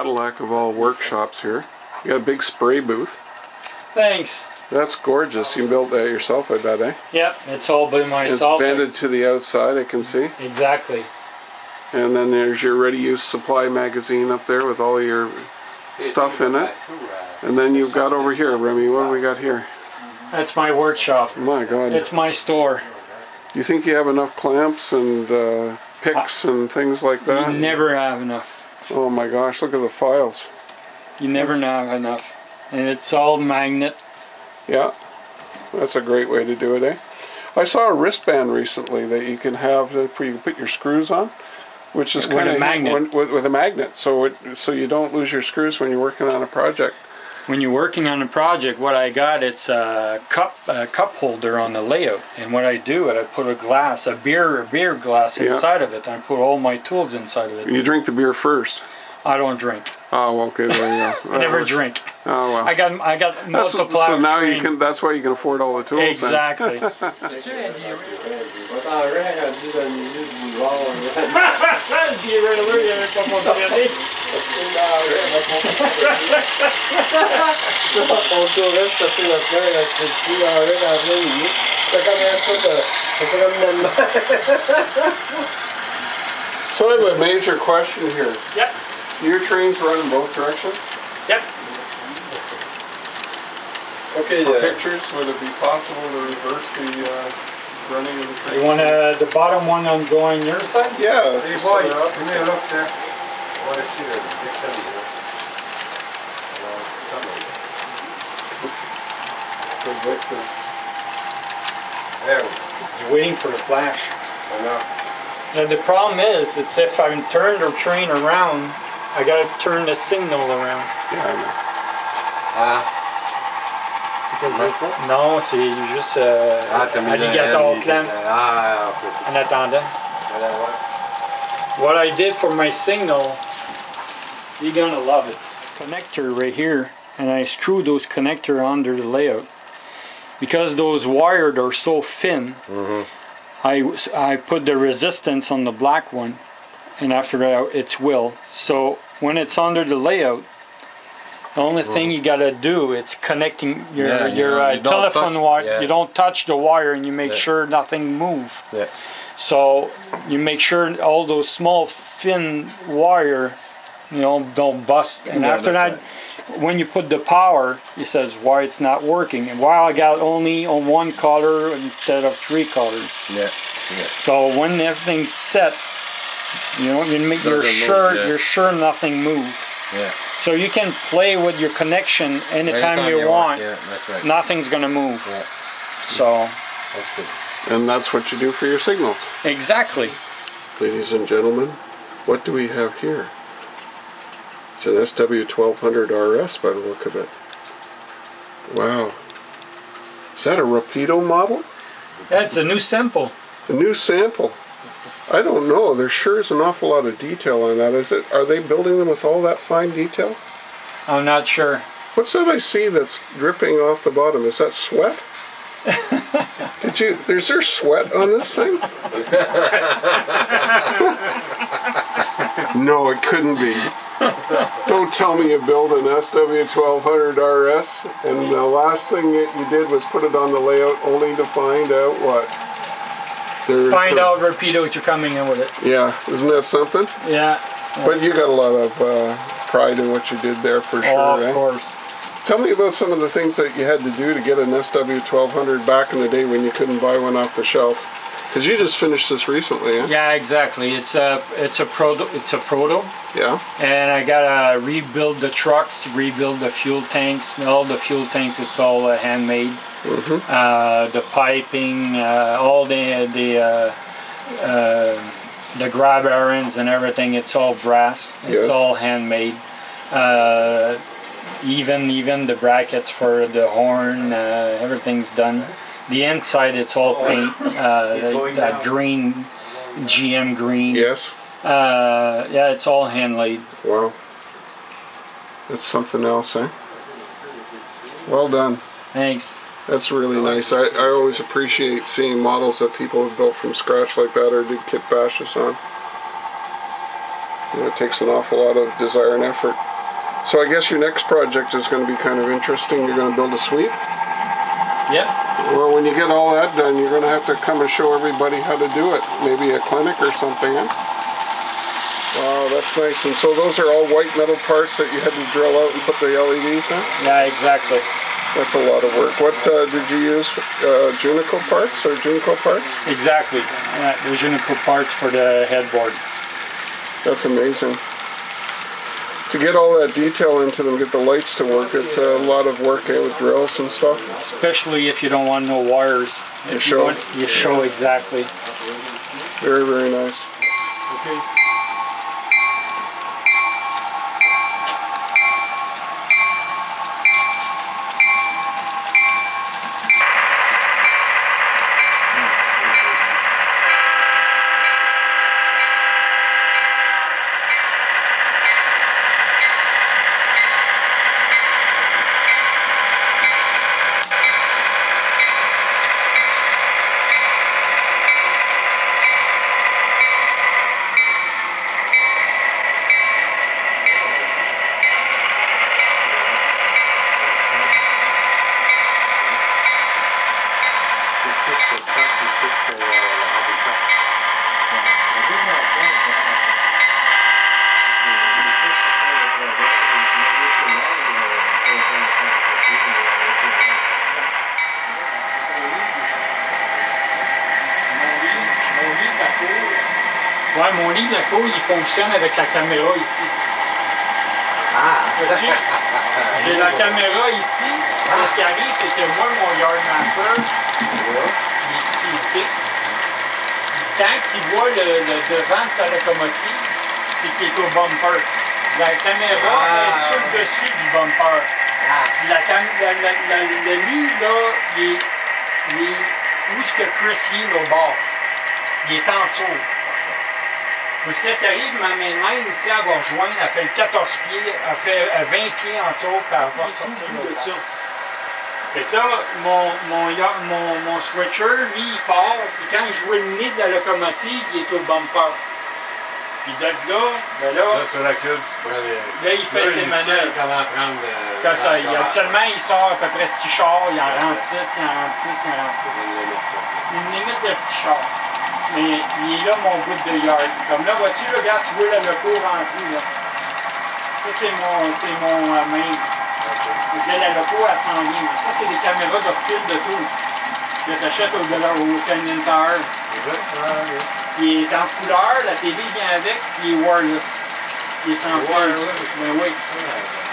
Cadillac of all workshops here. You got a big spray booth. Thanks. That's gorgeous. You built that yourself, I bet, eh? Yep, it's all by myself. It's vented to the outside, I can see. Exactly. And then there's your ready-use supply magazine up there with all your stuff in it. And then you've got over here, Remy, what do we got here? That's my workshop. My God. It's my store. You think you have enough clamps and picks and things like that? You never have enough. Oh my gosh, look at the files. You never have enough. And it's all magnet. Yeah, that's a great way to do it, eh? I saw a wristband recently that you can have where you can put your screws on, which is kind of magnet. With a magnet, so you don't lose your screws when you're working on a project. When you're working on a project, what I got, it's a cup holder on the layout, and what I do, I put a beer glass inside of it. I put all my tools inside of it. You drink the beer first. I don't drink. Oh, okay, there you go. I never drink. Oh well. I got multiple. So now you can. That's why you can afford all the tools. Exactly. So I have a major question here. Yep. Your trains run in both directions? Yep. Okay, for pictures, would it be possible to reverse the running of the train? You want the bottom one on going your side? Yeah. Hey boy, give me a look there. I want to see the picture here. Good victims. There we go. You're waiting for the flash. I know. Now the problem is, it's if I turn the train around, I gotta turn the signal around. Yeah, I know. Because non, c'est juste navigateur clan en attendant. What I did for my signal, you're gonna love it. Connector right here, and I screw those connector under the layout. Because those wires are so thin, I put the resistance on the black one, and I figured out it's will. So when it's under the layout, the only thing you gotta do is connecting your telephone wire. Yeah. You don't touch the wire, and you make sure nothing moves. Yeah. So you make sure all those small thin wire, don't bust. And after that, when you put the power, it says why it's not working, and why I got only on one color instead of 3 colors. Yeah. Yeah. So when everything's set, you make you're sure nothing moves. Yeah. So you can play with your connection anytime you want. Yeah, that's right. Nothing's gonna move. Yeah. So that's good. And that's what you do for your signals. Exactly. Ladies and gentlemen, what do we have here? It's an SW1200 RS by the look of it. Wow. Is that a Rapido model? That's a new sample. A new sample. I don't know. There sure is an awful lot of detail on that. Are they building them with all that fine detail? I'm not sure. What's that I see that's dripping off the bottom? Is that sweat? Is there sweat on this thing? No, it couldn't be. Don't tell me you built an SW1200 RS and the last thing that you did was put it on the layout only to find out what? Find out Rapido what you're coming in with it. Yeah, isn't that something? Yeah. But you got a lot of pride in what you did there for sure. Oh, of course. Tell me about some of the things that you had to do to get an SW1200 back in the day when you couldn't buy one off the shelf. Because you just finished this recently, eh? Yeah, exactly. It's a proto. Yeah. And I gotta rebuild the trucks, rebuild the fuel tanks. All the fuel tanks, it's all handmade. The piping, all the grab irons and everything. It's all brass. It's all handmade. Even the brackets for the horn, everything's done. The inside, it's all paint, that green, GM green. Yes. Yeah, it's all hand laid. Wow. That's something else, eh? Well done. Thanks. That's really nice. I always appreciate seeing models that people have built from scratch like that or did kit bashes on. It takes an awful lot of desire and effort. So I guess your next project is going to be kind of interesting. You're going to build a suite? Yep. Well, when you get all that done, you're going to have to come and show everybody how to do it. Maybe a clinic or something, huh? Wow, that's nice. And so those are all white metal parts that you had to drill out and put the LEDs in? Yeah, exactly. That's a lot of work. What did you use? JUNECO parts or JUNECO parts? Exactly. The JUNECO parts for the headboard. That's amazing. To get all that detail into them, get the lights to work, it's a lot of work with drills and stuff. Especially if you don't want no wires. You show? You show exactly. Very, very nice. Okay. Ouais, mon lit de la cour, il fonctionne avec la caméra ici. Ah! J'ai la caméra ici. Ce qui arrive, c'est que moi, mon Yardmaster, il est ici, ok? Tant qu'il voit le devant de sa locomotive, c'est qu'il est au bumper. La caméra est sur le dessus du bumper. Puis le lit, là, il est où est-ce que Chris Hill au bord? Il est en dessous. Parce que ce qui arrive, ma mainline ici, elle va rejoindre, elle fait 14 pieds, elle fait 20 pieds en dessous, puis elle va sortir de ça. Fait que là, mon switcher, lui, il part, puis quand je vois le nez de la locomotive, il est au bumper. Puis de là, ben là, sur la cube, tu prends les... là, il fait ses manœuvres. Quand ça, actuellement, il sort à peu près 6 chars, il en rentre 6, il en rentre 6, il en rentre 6. Une limite de 6 chars. Mais il est là, mon bout de yard. Comme là, vois-tu, regarde, tu vois le loco rentrer, là. Ça, c'est mon main. Donc là, la loco, elle s'en vient. Ça, c'est des caméras de recul de tout. Que tu achètes au Canyon Tower. Il est en couleur, la TV vient avec, puis il est wireless. Il est sans fil. Mais oui,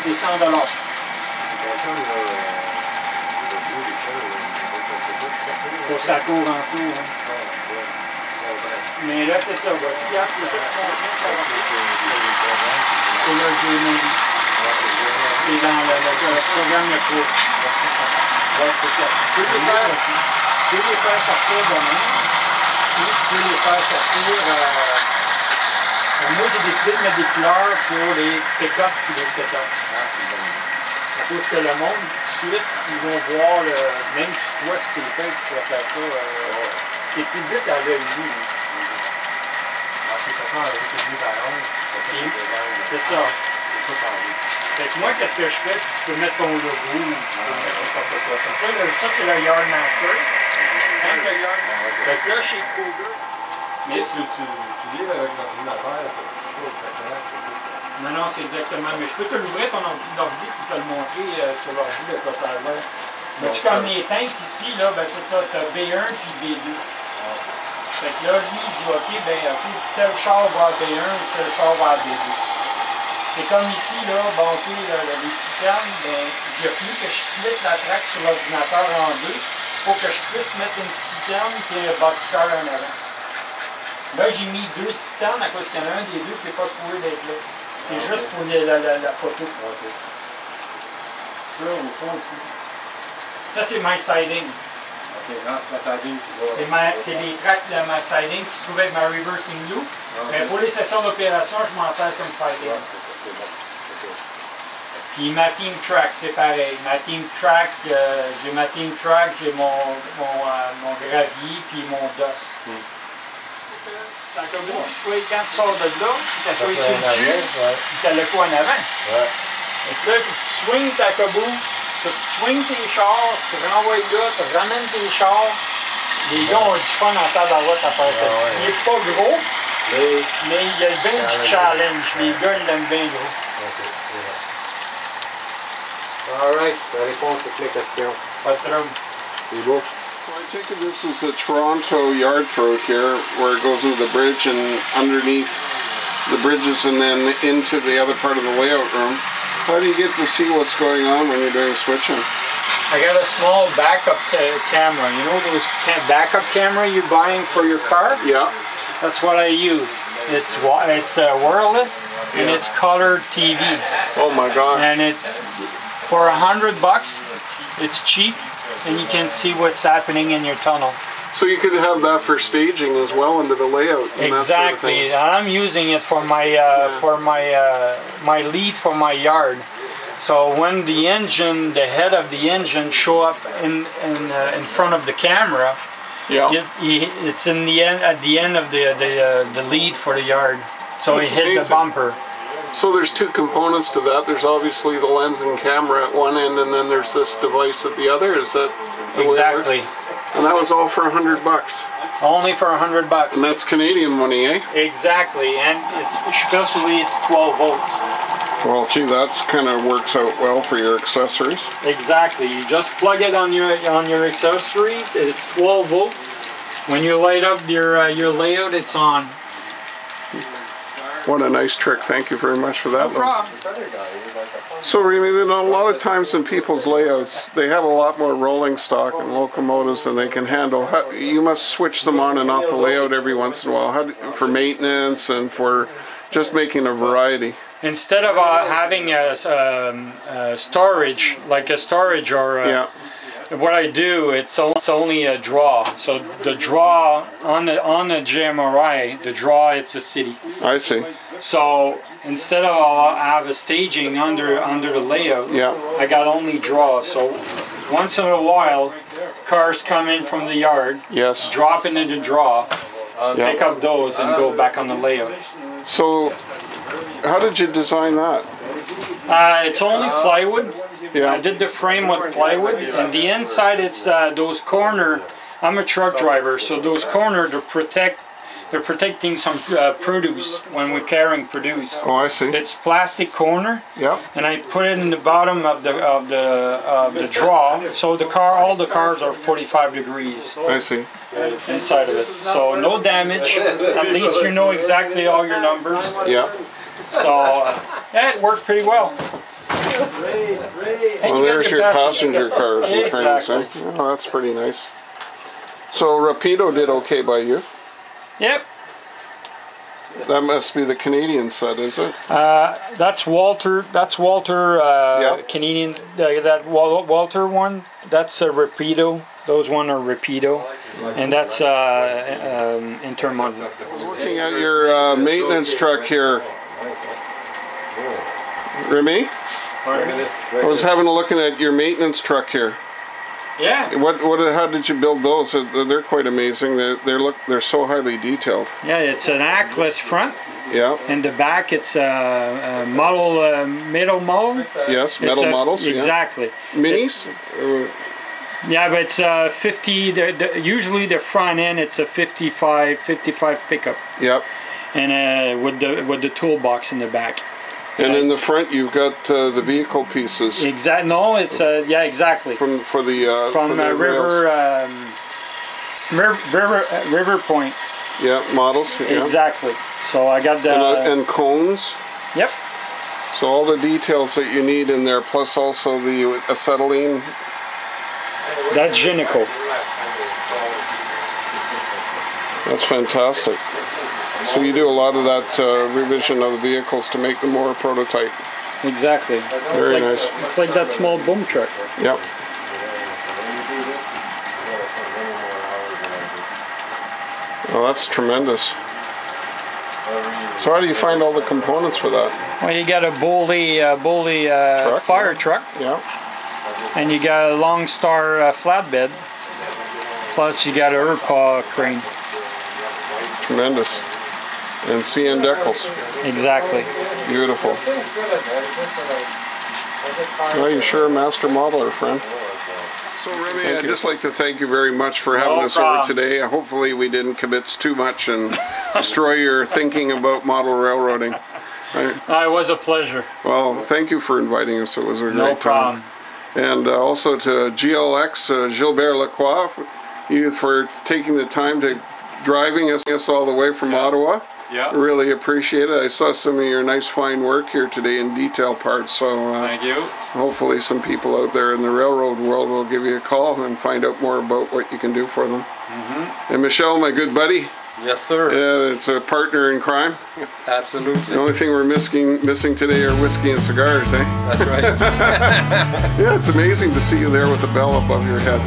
c'est 100 $. Pour sa cour en dessous. Hein. Mais là, c'est ça. Tu regardes, c'est tout c'est là que j'ai mon lit. C'est dans le programme de cours. Ouais, c'est ça. Tu peux les faire sortir demain. Tu peux les faire sortir. Moi, j'ai décidé de mettre des couleurs pour les pick-up et les set-up. À cause que le monde, tout de suite, ils vont voir, même si toi, si t'es fait, tu pourrais faire ça. C'est plus vite à l'œil nu. C'est ça. Fait que moi, qu'est-ce que je fais? Tu peux mettre ton logo, tu peux mettre n'importe quoi. Fait que là, ça, c'est le Yardmaster. Fait que là, chez Kroger. Mais si tu livres avec l'ordinateur, c'est pas exactement ce que c'est. Non, c'est exactement. Mais je peux te l'ouvrir ton ordi puis te le montrer sur l'ordi de quoi ça a l'air. Mais tu comme les tanks ici, là, ben c'est ça, tu as B1 puis B2. Fait que là, lui, il dit, OK, tel char va à B1, tel char va à B2. C'est comme ici, là, bon, OK, les citernes, ben, il a fallu que je split la traque sur l'ordinateur en deux pour que je puisse mettre une citerne et un boxcar en avant. Là, j'ai mis 2 citernes à cause qu'il y en a un des deux qui n'est pas supposé d'être là. C'est juste pour la photo. Ça, au fond, ici. Ça, c'est my siding. C'est les tracks de ma siding qui se trouvent avec ma reversing loop. Mais pour les sessions d'opération, je m'en sers comme siding. Puis ma team track, c'est pareil. Ma team track, j'ai mon gravier puis mon DOS. Quand tu sors de là, tu t'assois ici le dessus, puis tu as le coup en avant. là, il faut que tu swings ta caboose, tu swings tes chars, tu renvoies là, tu ramènes tes chars. Les gars ont du fun en tabarouette à faire ça. Il est pas gros, mais il y a bien du challenge. Les gars, ils l'aiment bien gros. Alright, ça répond à toutes les questions. Pas de trouble. C'est beau. So I take it this is the Toronto yard throat here, where it goes into the bridge and underneath the bridges and then into the other part of the layout room. How do you get to see what's going on when you're doing switching? I got a small backup camera. You know those backup camera you're buying for your car? Yeah. That's what I use. It's wireless and it's color TV. Oh my gosh. And it's for $100. It's cheap, and you can see what's happening in your tunnel. So you could have that for staging as well into the layout. And Exactly. that sort of thing. I'm using it for my my lead for my yard. So when the engine, the head of the engine, show up in front of the camera, Yeah. it's in the end at the end of the lead for the yard. So That's it hit amazing. the bumper. So there's two components to that. There's obviously the lens and camera at one end, and then there's this device at the other. Is that the way it works? Exactly. And that was all for $100. Only for $100. And that's Canadian money, eh? Exactly, and especially it's 12 volts. Well, gee, that kind of works out well for your accessories. Exactly. You just plug it on your accessories. It's 12 volt. When you light up your layout, it's on. What a nice trick. Thank you very much for that. No problem. So, Remy, then a lot of times in people's layouts, they have a lot more rolling stock and locomotives than they can handle. You must switch them on and off the layout every once in a while for maintenance and for just making a variety. Instead of having a storage, like a storage or Yeah. what I do, it's only a draw. So the draw on the GMRI, the draw, it's a city. I see. So instead of have a staging under the layout, Yeah. I got only draw. So once in a while, cars come in from the yard, Yes. drop into the draw, Yeah. pick up those, and go back on the layout. So, how did you design that? It's only plywood. Yeah. I did the frame with plywood, and the inside it's those corner. I'm a truck driver, so those corner they're protecting some produce when we're carrying produce. Oh, I see. It's plastic corner, Yeah. and I put it in the bottom of the draw, so all the cars are 45 degrees I see. inside of it. So no damage. At least you know exactly all your numbers. Yeah. So yeah, it worked pretty well. And Well, you got there's your passenger cars and trains. Exactly. Eh? Oh, that's pretty nice. So Rapido did okay by you. Yep. That must be the Canadian set, is it? That's Walter. That's Walter. Yeah. Canadian. That Walter one. That's a Rapido. Those one are Rapido, and that's Intermodal. I was looking at your maintenance truck here, Remy. I was having a look at your maintenance truck here. Yeah. How did you build those? They're quite amazing. They're so highly detailed. Yeah. It's an ackless front. Yeah. In the back, it's a model, metal model. Yes, metal models. Exactly. Yeah. Minis. Yeah, but it's 50. Usually the front end, it's a 55 pickup. Yep. And with the toolbox in the back. And in the front, you've got the vehicle pieces. No, it's yeah, exactly. From the River Point. Yeah, models. Yeah. Exactly. So I got the and cones. Yep. So all the details that you need in there, plus also the acetylene. That's JUNECO. That's fantastic. So you do a lot of that revision of the vehicles to make them more prototype. Exactly. Very nice. It's like that small boom truck. Yep. Well, that's tremendous. So how do you find all the components for that? Well, you got a Boley Truck, fire truck, Yeah. and you got a Long Star flatbed. Plus, you got a Urpaw crane. Tremendous. And CN decals. Exactly. Beautiful. Well, you're sure a master modeler, friend. So Remy, I'd just like to thank you very much for having us over today. Hopefully we didn't kibitz too much and destroy your thinking about model railroading. It was a pleasure. Well, thank you for inviting us. It was a great No problem. time. And also to GLX, Gilbert Lacroix, you for taking the time to driving us all the way from Ottawa. Yeah. Really appreciate it. I saw some of your nice fine work here today in detail parts. So thank you. Hopefully some people out there in the railroad world will give you a call and find out more about what you can do for them. And Michelle, my good buddy. Yes, sir. It's a partner in crime. Absolutely. The only thing we're missing today are whiskey and cigars, eh? That's right. Yeah, it's amazing to see you there with a bell above your head.